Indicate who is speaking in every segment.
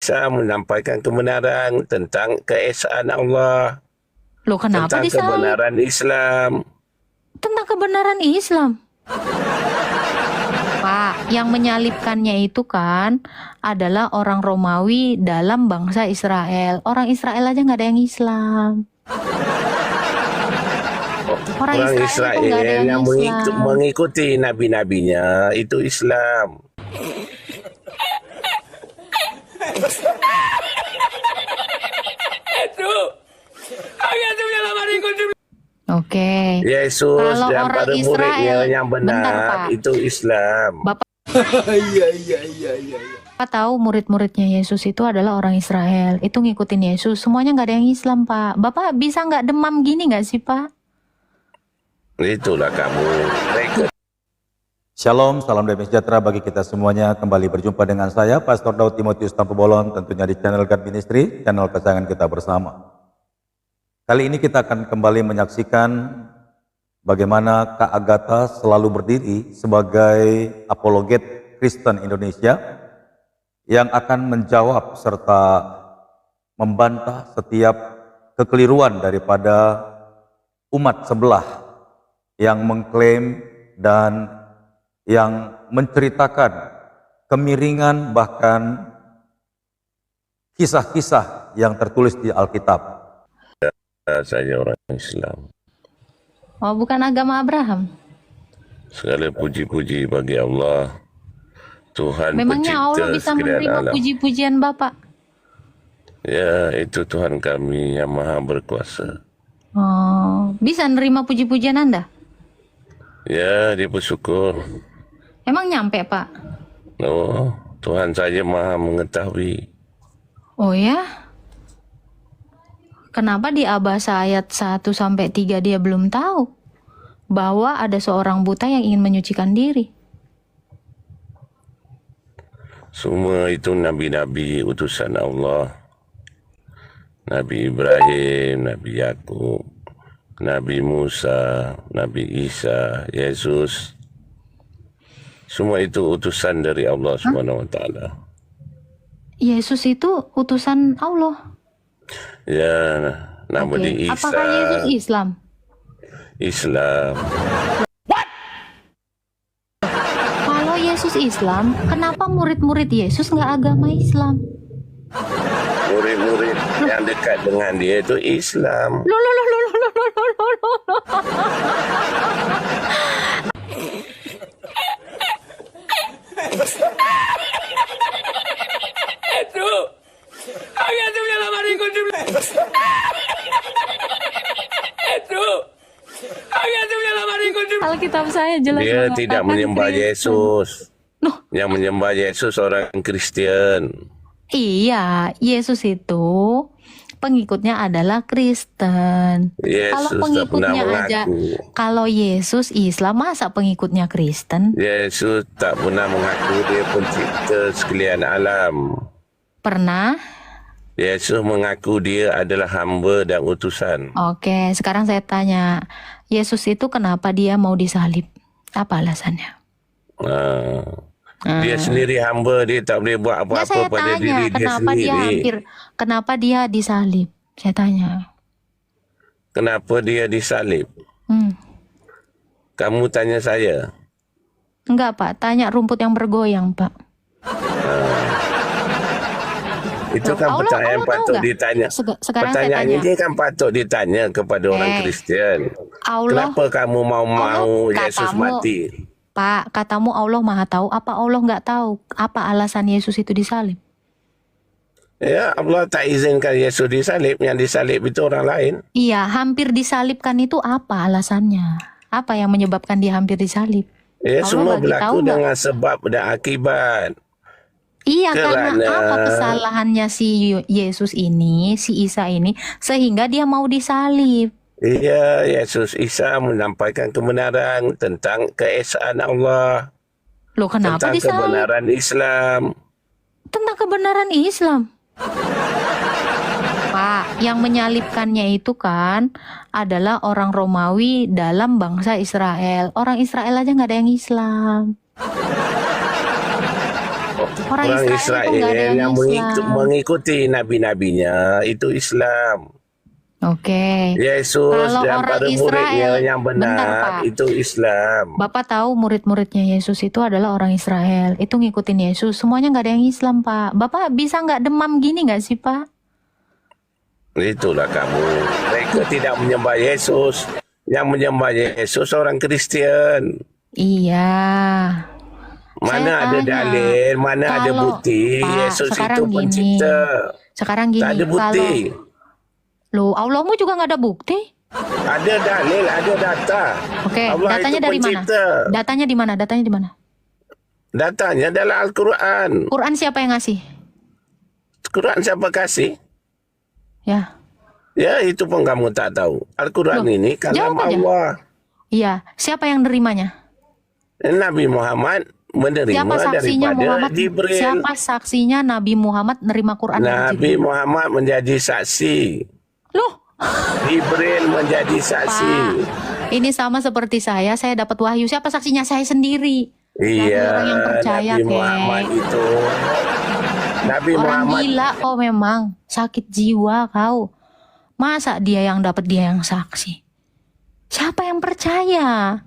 Speaker 1: Isa menyampaikan kebenaran tentang keesaan Allah.
Speaker 2: Loh, kenapa
Speaker 1: tentang
Speaker 2: disalib?
Speaker 1: kebenaran Islam.
Speaker 2: Tentang kebenaran Islam. Pak, yang menyalibkannya itu kan adalah orang Romawi dalam bangsa Israel. Orang Israel aja nggak ada yang Islam. Orang Israel itu nggak ada yang Islam.
Speaker 1: Mengikuti nabi-nabinya itu Islam.
Speaker 2: Oke.
Speaker 1: Yesus
Speaker 2: Kalau
Speaker 1: dan
Speaker 2: orang
Speaker 1: para muridnya
Speaker 2: Israel,
Speaker 1: yang benar,
Speaker 2: bentar, Pak.
Speaker 1: itu Islam.
Speaker 2: Bapak
Speaker 3: Iya.
Speaker 2: Bapak tahu murid-muridnya Yesus itu adalah orang Israel. Itu ngikutin Yesus. Semuanya nggak ada yang Islam, Pak. Bapak bisa nggak demam gini nggak sih, Pak?
Speaker 1: Itulah kamu.
Speaker 3: Shalom, salam damai sejahtera bagi kita semuanya. Kembali berjumpa dengan saya, Pastor Daud Timotius Tampu Bolon, tentunya di channel God Ministry, channel kesayangan kita bersama. Kali ini kita akan kembali menyaksikan bagaimana Kak Agatha selalu berdiri sebagai apologet Kristen Indonesia yang akan menjawab serta membantah setiap kekeliruan daripada umat sebelah yang mengklaim dan yang menceritakan kemiringan bahkan kisah-kisah yang tertulis di Alkitab.
Speaker 1: Saya orang Islam.
Speaker 2: Oh, bukan agama Abraham.
Speaker 1: Segala puji-puji bagi Allah, Tuhan
Speaker 2: Memangnya
Speaker 1: pencipta
Speaker 2: Allah bisa
Speaker 1: sekalian
Speaker 2: menerima
Speaker 1: alam.
Speaker 2: puji-pujian Bapak?
Speaker 1: Ya, itu Tuhan kami yang maha berkuasa.
Speaker 2: Oh, bisa nerima puji-pujian Anda?
Speaker 1: Ya, dia bersyukur.
Speaker 2: Emang nyampe, Pak?
Speaker 1: Oh, Tuhan saja maha mengetahui.
Speaker 2: Oh ya? Kenapa di Abasa ayat 1-3 dia belum tahu bahwa ada seorang buta yang ingin menyucikan diri?
Speaker 1: Semua itu nabi-nabi utusan Allah. Nabi Ibrahim, Nabi Yakub, Nabi Musa, Nabi Isa, Yesus. Semua itu utusan dari Allah Subhanahu wa taala.
Speaker 2: Yesus itu utusan Allah.
Speaker 1: Ya, nama
Speaker 2: Oke.
Speaker 1: dia Isa.
Speaker 2: Apakah Yesus Islam?
Speaker 1: Islam.
Speaker 2: Kalau Yesus Islam, kenapa murid-murid Yesus nggak agama Islam?
Speaker 1: Murid-murid yang dekat dengan dia itu Islam.
Speaker 2: Loh. Alkitab saya jelas
Speaker 1: Dia
Speaker 2: mengatakan
Speaker 1: tidak menyembah
Speaker 2: Kristen.
Speaker 1: Yesus.
Speaker 2: Loh,
Speaker 1: Yang menyembah Yesus orang Kristen.
Speaker 2: iya, Yesus itu pengikutnya adalah Kristen.
Speaker 1: Yesus
Speaker 2: Kalau
Speaker 1: tak
Speaker 2: pengikutnya
Speaker 1: pernah
Speaker 2: aja,
Speaker 1: mengaku.
Speaker 2: kalau Yesus Islam, masa pengikutnya Kristen?
Speaker 1: Yesus tak pernah mengaku dia pencipta sekalian alam.
Speaker 2: Pernah?
Speaker 1: Yesus mengaku dia adalah hamba dan utusan.
Speaker 2: Oke, sekarang saya tanya, Yesus itu kenapa dia mau disalib? Apa alasannya?
Speaker 1: Dia sendiri hamba, dia tak boleh buat
Speaker 2: Ya,
Speaker 1: apa-apa
Speaker 2: saya
Speaker 1: pada
Speaker 2: tanya,
Speaker 1: diri dia sendiri.
Speaker 2: kenapa dia disalib? Saya tanya.
Speaker 1: Kenapa dia disalib?
Speaker 2: Hmm.
Speaker 1: Kamu tanya saya.
Speaker 2: Enggak, Pak. Tanya rumput yang bergoyang, Pak.
Speaker 1: Itu kan
Speaker 2: Allah
Speaker 1: pertanyaan
Speaker 2: tahu
Speaker 1: patut
Speaker 2: nggak?
Speaker 1: ditanya.
Speaker 2: Sekarang saya
Speaker 1: Pertanyaan
Speaker 2: tanya.
Speaker 1: ini kan patut ditanya kepada orang Kristen.
Speaker 2: Allah,
Speaker 1: Kenapa kamu mau
Speaker 2: Allah,
Speaker 1: Yesus
Speaker 2: katamu-
Speaker 1: mati?
Speaker 2: Pak, katamu Allah Maha Tahu. Apa Allah nggak tahu? Apa alasan Yesus itu disalib?
Speaker 1: Ya, Allah tak izinkan Yesus disalib. Yang disalib itu orang lain.
Speaker 2: Iya, hampir disalibkan itu apa alasannya? Apa yang menyebabkan dia hampir disalib?
Speaker 1: Ya,
Speaker 2: Allah
Speaker 1: semua
Speaker 2: bagi tahu
Speaker 1: berlaku
Speaker 2: nggak?
Speaker 1: dengan sebab dan akibat.
Speaker 2: Iya, karena
Speaker 1: Kerana-
Speaker 2: apa kesalahannya si Yesus ini, si Isa ini, sehingga dia mau disalib?
Speaker 1: Ya, Yesus Isa menyampaikan kebenaran tentang keesaan Allah.
Speaker 2: Loh, kenapa
Speaker 1: Tentang
Speaker 2: disalib?
Speaker 1: kebenaran Islam.
Speaker 2: Tentang kebenaran Islam. Pak, yang menyalibkannya itu kan adalah orang Romawi dalam bangsa Israel. Orang Israel aja nggak ada yang Islam. Orang
Speaker 1: Orang
Speaker 2: Israel itu nggak ada
Speaker 1: Israel
Speaker 2: yang
Speaker 1: yang
Speaker 2: Islam.
Speaker 1: mengikuti nabi-nabinya itu Islam.
Speaker 2: Oke.
Speaker 1: Yesus
Speaker 2: Kalau
Speaker 1: dan
Speaker 2: orang
Speaker 1: para
Speaker 2: Israel,
Speaker 1: muridnya yang
Speaker 2: bentar
Speaker 1: benar
Speaker 2: Pak.
Speaker 1: itu Islam.
Speaker 2: Bapak tahu murid-muridnya Yesus itu adalah orang Israel. Itu ngikutin Yesus. Semuanya nggak ada yang Islam, Pak. Bapak bisa nggak demam gini nggak sih, Pak?
Speaker 1: Itulah kamu. Mereka tidak menyembah Yesus. Yang menyembah Yesus orang Kristen.
Speaker 2: Iya.
Speaker 1: Mana
Speaker 2: Saya
Speaker 1: ada
Speaker 2: tanya,
Speaker 1: dalil, mana ada
Speaker 2: kalau
Speaker 1: bukti
Speaker 2: Pak,
Speaker 1: Yesus itu
Speaker 2: sekarang gini.
Speaker 1: pencipta.
Speaker 2: Sekarang
Speaker 1: Tak
Speaker 2: gini,
Speaker 1: ada bukti.
Speaker 2: Loh, Allahmu juga nggak ada bukti?
Speaker 1: Ada dalil, ada data.
Speaker 2: Oke,
Speaker 1: Allah
Speaker 2: datanya
Speaker 1: itu
Speaker 2: dari mana?
Speaker 1: pencipta.
Speaker 2: Datanya di mana? Datanya di mana?
Speaker 1: Datanya dalam Al-Quran.
Speaker 2: Quran siapa yang ngasih?
Speaker 1: Quran siapa kasih?
Speaker 2: Ya.
Speaker 1: Ya, itu pun kamu tak tahu. Al-Quran
Speaker 2: Loh,
Speaker 1: ini kalam
Speaker 2: jawab aja.
Speaker 1: Allah.
Speaker 2: Iya, siapa yang nerimanya?
Speaker 1: Nabi Muhammad menerima
Speaker 2: Siapa saksinya
Speaker 1: daripada
Speaker 2: Muhammad?
Speaker 1: Jibril.
Speaker 2: Siapa saksinya Nabi Muhammad nerima Quran dari
Speaker 1: Nabi
Speaker 2: Jibril?
Speaker 1: Muhammad menjadi saksi.
Speaker 2: Loh,
Speaker 1: Jibril menjadi saksi.
Speaker 2: Pak, ini sama seperti saya dapat wahyu. Siapa saksinya? Saya sendiri. Dari
Speaker 1: Iya,
Speaker 2: orang yang percaya,
Speaker 1: Nabi
Speaker 2: Kek.
Speaker 1: Muhammad itu. Nabi
Speaker 2: Orang
Speaker 1: Muhammad
Speaker 2: gila kau memang, sakit jiwa kau. Masa dia yang dapat, dia yang saksi? Siapa yang percaya?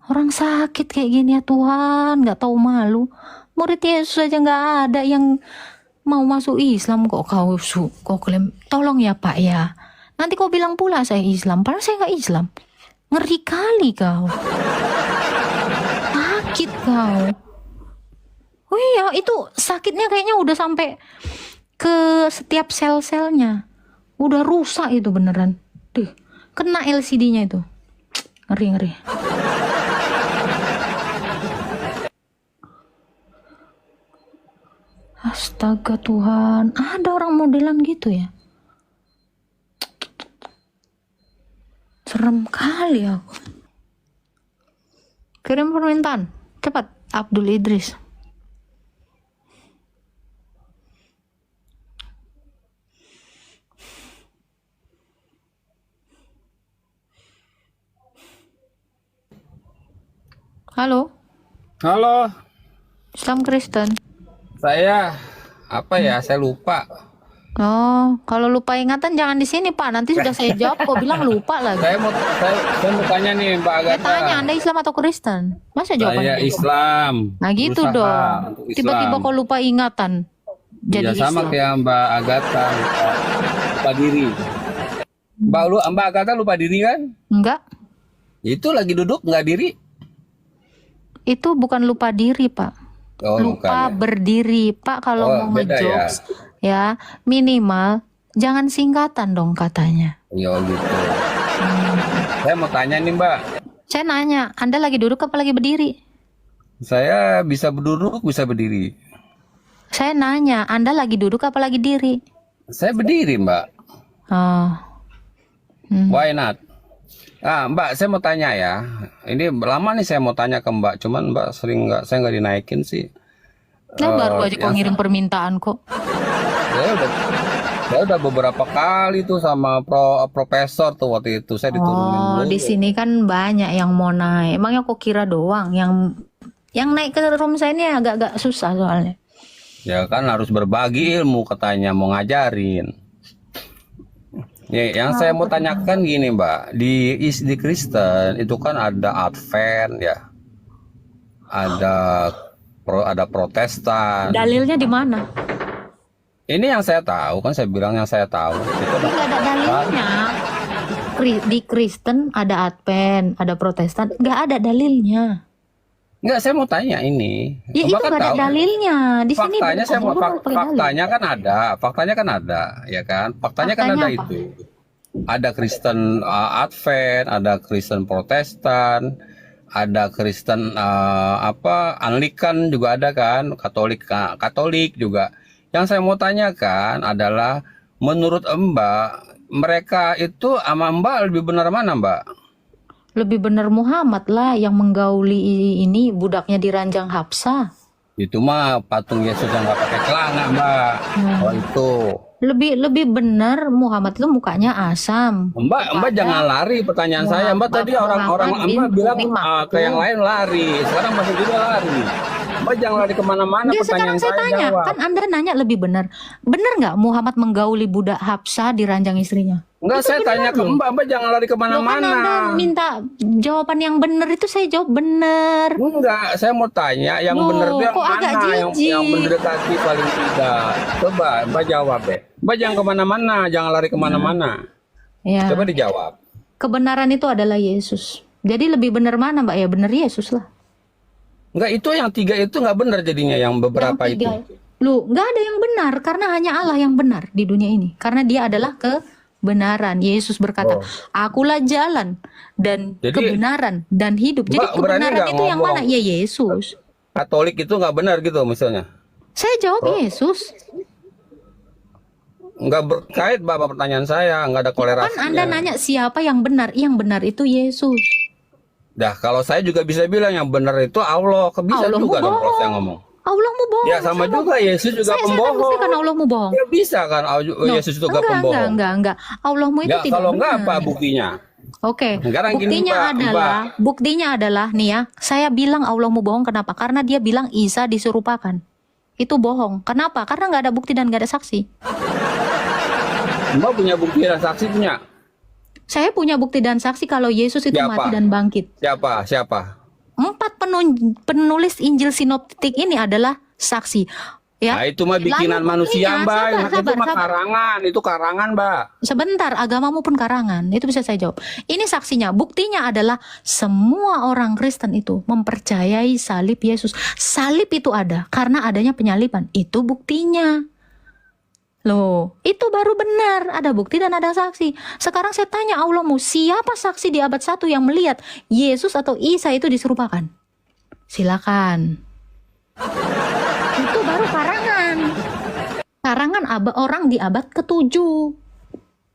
Speaker 2: Orang sakit kayak gini ya Tuhan, nggak tahu malu. Murid Yesus aja nggak ada yang mau masuk Islam kok kau klaim. Tolong ya Pak ya. Nanti kau bilang pula saya Islam, padahal saya nggak Islam. Ngeri kali kau. Sakit kau. Oh iya, itu sakitnya kayaknya udah sampai ke setiap sel-selnya. Udah rusak itu beneran. Duh, kena LCD-nya itu. Ngeri. Astaga Tuhan, ada orang modelan gitu ya? Serem kali aku. Kirim permintaan, cepat, Abdul Idris. Halo,
Speaker 4: Halo,
Speaker 2: Islam Kristen.
Speaker 4: saya saya lupa.
Speaker 2: Oh, kalau lupa ingatan jangan di sini Pak. Nanti sudah saya jawab, kok bilang lupa lagi.
Speaker 4: Saya mau tanya nih Mbak
Speaker 2: Saya
Speaker 4: Agatha.
Speaker 2: tanya, Anda Islam atau Kristen? Masa
Speaker 4: Saya
Speaker 2: jawabannya gitu?
Speaker 4: Islam.
Speaker 2: Nah gitu
Speaker 4: Berusaha
Speaker 2: dong.
Speaker 4: untuk Islam.
Speaker 2: Tiba-tiba kok lupa ingatan. Jadi
Speaker 4: Ya sama
Speaker 2: Islam.
Speaker 4: kayak Mbak Agatha lupa diri. Mbak Agatha lupa diri kan?
Speaker 2: Enggak,
Speaker 4: Itu lagi duduk nggak diri?
Speaker 2: itu bukan lupa diri Pak.
Speaker 4: Oh,
Speaker 2: Lupa
Speaker 4: bukan. Ya.
Speaker 2: berdiri Pak. Kalau
Speaker 4: Oh,
Speaker 2: mau
Speaker 4: beda
Speaker 2: ngejokes ya minimal jangan singkatan dong katanya.
Speaker 4: Ya gitu. Saya mau tanya nih Mbak.
Speaker 2: Saya nanya, Anda lagi duduk apa lagi berdiri?
Speaker 4: Saya bisa duduk, bisa berdiri.
Speaker 2: Saya nanya, Anda lagi duduk apa lagi diri?
Speaker 4: Saya berdiri Mbak.
Speaker 2: Oh.
Speaker 4: Why not? Mbak, saya mau tanya ya. Ini lama nih saya mau tanya ke Mbak, cuman Mbak saya nggak dinaikin sih.
Speaker 2: Nah, baru aja kok
Speaker 4: yang-
Speaker 2: ngirim permintaan kok.
Speaker 4: Saya udah beberapa kali tuh sama profesor tuh waktu itu saya diturunin
Speaker 2: Oh,
Speaker 4: dulu.
Speaker 2: di sini kan banyak yang mau naik. Emangnya kok kira doang yang naik ke room saya ini agak-agak susah soalnya.
Speaker 4: Ya kan harus berbagi ilmu katanya mau ngajarin. Ya, yang saya mau tanyakan gini Mbak, di Kristen itu kan ada Advent ya, ada Protestan.
Speaker 2: Dalilnya di mana?
Speaker 4: Ini yang saya tahu kan saya bilang yang saya tahu. Itu
Speaker 2: Tapi nggak ada dalilnya. Di Kristen ada Advent, ada Protestan, nggak ada dalilnya.
Speaker 4: Enggak, saya mau tanya ini.
Speaker 2: Ya
Speaker 4: Mbak
Speaker 2: itu
Speaker 4: kan
Speaker 2: nggak ada
Speaker 4: tahu.
Speaker 2: dalilnya. Di sini
Speaker 4: Faktanya saya mau
Speaker 2: pakai dalil.
Speaker 4: faktanya kan ada, ya kan? Faktanya kan ada
Speaker 2: Faktanya apa?
Speaker 4: itu. Ada Kristen Advent, ada Kristen Protestan, ada Kristen Anglikan juga ada kan, Katolik juga. Yang saya mau tanyakan adalah menurut Mbak, mereka itu sama Mbak lebih benar mana Mbak?
Speaker 2: Lebih benar Muhammad lah yang menggauli ini budaknya di ranjang Hafsah.
Speaker 4: Itu mah patung Yesus yang nggak pakai celana Mbak. Oh itu.
Speaker 2: Lebih benar Muhammad itu mukanya asam.
Speaker 4: Mbak jangan lari pertanyaan saya. Mbak tadi orang-orang Mbak bilang ke yang lain lari. Sekarang masih juga lari. Mbak jangan lari kemana-mana.
Speaker 2: Dia
Speaker 4: Pertanyaan
Speaker 2: sekarang saya tanya,
Speaker 4: jawab.
Speaker 2: kan Anda nanya lebih benar. Benar nggak Muhammad menggauli budak Habsah di ranjang istrinya?
Speaker 4: Enggak,
Speaker 2: Itu
Speaker 4: saya
Speaker 2: benar
Speaker 4: tanya ke
Speaker 2: loh.
Speaker 4: Mbak jangan lari
Speaker 2: Loh, kan
Speaker 4: kemana-mana.
Speaker 2: Anda minta jawaban yang benar, itu saya jawab benar.
Speaker 4: Enggak, saya mau tanya yang
Speaker 2: Loh,
Speaker 4: benar tuh yang
Speaker 2: kok agak
Speaker 4: mana? Yang
Speaker 2: jijik?
Speaker 4: mendekati paling tidak. Coba Mbak jawab deh. Mbak jangan kemana-mana, jangan lari kemana-mana.
Speaker 2: Ya,
Speaker 4: Coba dijawab.
Speaker 2: kebenaran itu adalah Yesus. Jadi lebih benar mana Mbak? Ya benar Yesus lah.
Speaker 4: Enggak, itu yang 3 itu enggak benar jadinya, yang beberapa
Speaker 2: Yang
Speaker 4: itu.
Speaker 2: 3. Lu, nggak ada yang benar karena hanya Allah yang benar di dunia ini. Karena dia adalah kebenaran. Yesus berkata,
Speaker 4: Oh.
Speaker 2: akulah jalan dan
Speaker 4: Jadi,
Speaker 2: kebenaran dan hidup. Jadi
Speaker 4: Mbak berani
Speaker 2: kebenaran
Speaker 4: nggak
Speaker 2: itu yang
Speaker 4: ngomong?
Speaker 2: mana? Ya Yesus.
Speaker 4: Katolik itu enggak benar gitu misalnya.
Speaker 2: Saya jawab
Speaker 4: Oh.
Speaker 2: Yesus.
Speaker 4: Enggak berkait Bapak pertanyaan saya, enggak ada
Speaker 2: Kan
Speaker 4: kolerasinya.
Speaker 2: Anda nanya siapa yang benar? Yang benar itu Yesus.
Speaker 4: Dah, kalau saya juga bisa bilang yang benar itu Allah. Bisa
Speaker 2: Allah
Speaker 4: juga
Speaker 2: mu
Speaker 4: dong kalau
Speaker 2: bohong.
Speaker 4: saya ngomong.
Speaker 2: Allah mu bohong.
Speaker 4: Ya sama juga, Yesus juga
Speaker 2: Saya akan
Speaker 4: pembohong.
Speaker 2: buktikan Allah mu bohong.
Speaker 4: Ya bisa kan,
Speaker 2: No,
Speaker 4: Yesus juga
Speaker 2: enggak,
Speaker 4: pembohong.
Speaker 2: enggak. Allahmu itu
Speaker 4: Ya,
Speaker 2: tidak
Speaker 4: kalau enggak
Speaker 2: benar.
Speaker 4: apa buktinya?
Speaker 2: Oke,
Speaker 4: Sekarang gini,
Speaker 2: buktinya
Speaker 4: Mbak,
Speaker 2: buktinya adalah nih ya, saya bilang Allahmu bohong kenapa? Karena dia bilang Isa diserupakan. Itu bohong. Kenapa? Karena nggak ada bukti dan nggak ada saksi.
Speaker 4: Mbak punya bukti dan saksi punya?
Speaker 2: Saya punya bukti dan saksi kalau Yesus itu
Speaker 4: Siapa?
Speaker 2: mati dan bangkit.
Speaker 4: Siapa?
Speaker 2: 4 penulis Injil sinoptik ini adalah saksi. Ya.
Speaker 4: Nah, itu mah bikinan
Speaker 2: Lalu
Speaker 4: manusia,
Speaker 2: buktinya,
Speaker 4: Mbak.
Speaker 2: sabar,
Speaker 4: Itu mah
Speaker 2: sabar.
Speaker 4: karangan, itu karangan, Mbak.
Speaker 2: Sebentar, agamamu pun karangan. Itu bisa saya jawab. Ini saksinya. Buktinya adalah semua orang Kristen itu mempercayai salib Yesus. Salib itu ada karena adanya penyaliban. Itu buktinya. Loh, itu baru benar. Ada bukti dan ada saksi. Sekarang saya tanya Allahmu, siapa saksi di abad 1 yang melihat Yesus atau Isa itu diserupakan? Silakan. Itu baru karangan. Karangan orang di abad ke-7.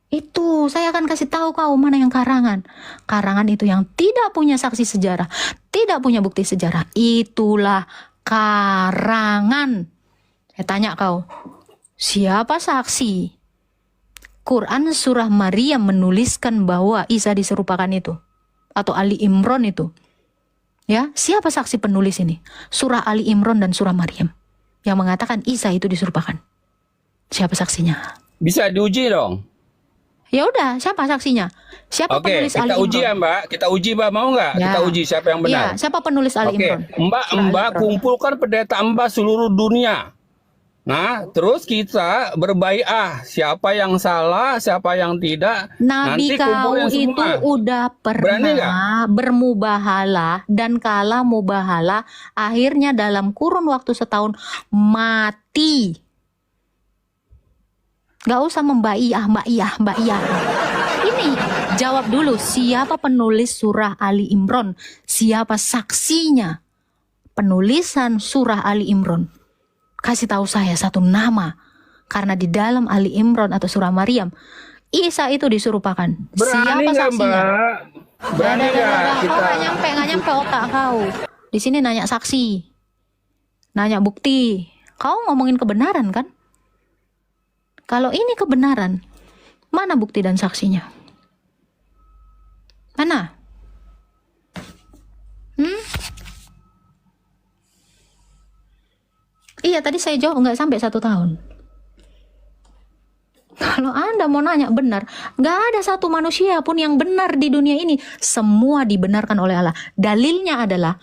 Speaker 2: Itu saya akan kasih tahu kau mana yang karangan. Karangan itu yang tidak punya saksi sejarah, tidak punya bukti sejarah. Itulah karangan. Saya tanya kau, siapa saksi? Quran surah Maryam menuliskan bahwa Isa diserupakan itu, atau Ali Imran itu. Ya, siapa saksi penulis ini? Surah Ali Imran dan surah Maryam yang mengatakan Isa itu diserupakan. Siapa saksinya?
Speaker 4: Bisa diuji dong.
Speaker 2: Ya udah, siapa saksinya? Siapa
Speaker 4: Oke,
Speaker 2: penulis Ali
Speaker 4: kita
Speaker 2: Imran?
Speaker 4: uji ya, Mbak. Kita uji, Mbak. Mau nggak?
Speaker 2: Ya.
Speaker 4: Kita uji siapa yang
Speaker 2: Ya,
Speaker 4: benar.
Speaker 2: siapa penulis Ali
Speaker 4: Oke,
Speaker 2: Imran?
Speaker 4: Mbak
Speaker 2: Surah Ali Imran.
Speaker 4: kumpulkan pendeta Mbak seluruh dunia. Nah, terus kita berbaiah siapa yang salah, siapa yang tidak.
Speaker 2: Nabi
Speaker 4: Nanti
Speaker 2: kau
Speaker 4: kumpulin
Speaker 2: itu
Speaker 4: semua.
Speaker 2: udah
Speaker 4: Berani
Speaker 2: pernah bermubahalah dan kala mubahalah akhirnya dalam kurun waktu setahun mati. Gak usah mbak iya. Ini jawab dulu, siapa penulis surah Ali Imran? Siapa saksinya penulisan surah Ali Imran? Kasih tahu saya satu nama. Karena di dalam Ali Imran atau surah Maryam, Isa itu diserupakan.
Speaker 4: Berani
Speaker 2: Siapa
Speaker 4: nggak,
Speaker 2: saksinya?
Speaker 4: Mbak? Berani nggak
Speaker 2: Kau
Speaker 4: kita?
Speaker 2: nggak nyampe otak kau. Di sini nanya saksi, nanya bukti. Kau ngomongin kebenaran kan? Kalau ini kebenaran, mana bukti dan saksinya? Mana? Iya, tadi saya jawab nggak sampai 1 tahun. Kalau Anda mau nanya benar, nggak ada satu manusia pun yang benar di dunia ini. Semua dibenarkan oleh Allah. Dalilnya adalah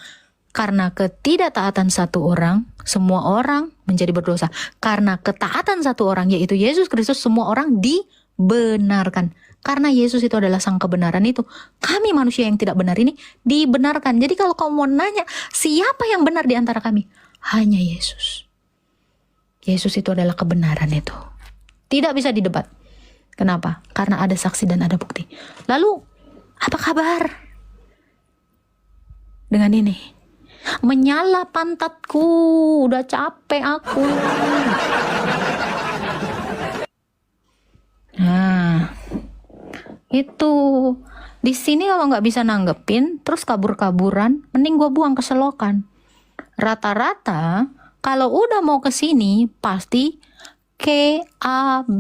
Speaker 2: karena ketidaktaatan satu orang, semua orang menjadi berdosa. Karena ketaatan satu orang, yaitu Yesus Kristus, semua orang dibenarkan. Karena Yesus itu adalah sang kebenaran itu. Kami manusia yang tidak benar ini dibenarkan. Jadi kalau kamu mau nanya, siapa yang benar di antara kami? Hanya Yesus. Yesus itu adalah kebenaran itu. Tidak bisa didebat. Kenapa? Karena ada saksi dan ada bukti. Lalu, apa kabar dengan ini? Menyala pantatku, udah capek aku. Nah, itu. Di sini kalau nggak bisa nanggepin, terus kabur-kaburan, mending gue buang ke selokan. Rata-rata, kalau udah mau ke sini, pasti KABUR.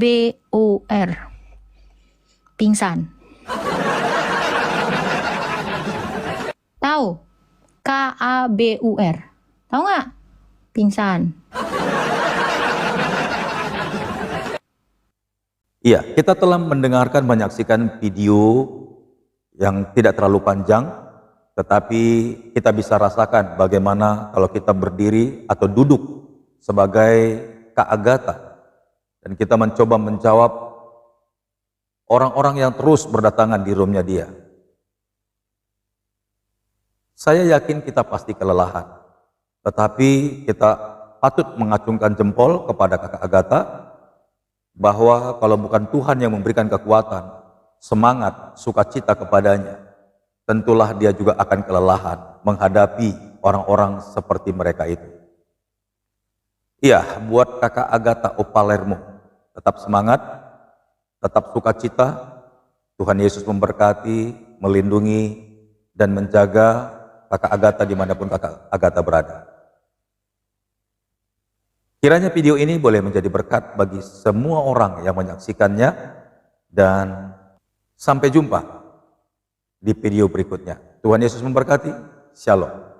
Speaker 2: Pingsan. Tahu? KABUR. Tahu nggak? pingsan.
Speaker 3: Iya, kita telah mendengarkan, menyaksikan video yang tidak terlalu panjang, tetapi kita bisa rasakan bagaimana kalau kita berdiri atau duduk sebagai Kak Agatha, dan kita mencoba menjawab orang-orang yang terus berdatangan di roomnya dia. Saya yakin kita pasti kelelahan, tetapi kita patut mengacungkan jempol kepada Kakak Agatha, bahwa kalau bukan Tuhan yang memberikan kekuatan, semangat, sukacita kepadanya, tentulah dia juga akan kelelahan menghadapi orang-orang seperti mereka itu. Iya, buat Kakak Agatha O Palermo, tetap semangat, tetap sukacita. Tuhan Yesus memberkati, melindungi, dan menjaga Kakak Agatha dimanapun Kakak Agatha berada. Kiranya video ini boleh menjadi berkat bagi semua orang yang menyaksikannya, dan sampai jumpa di video berikutnya. Tuhan Yesus memberkati. Shalom.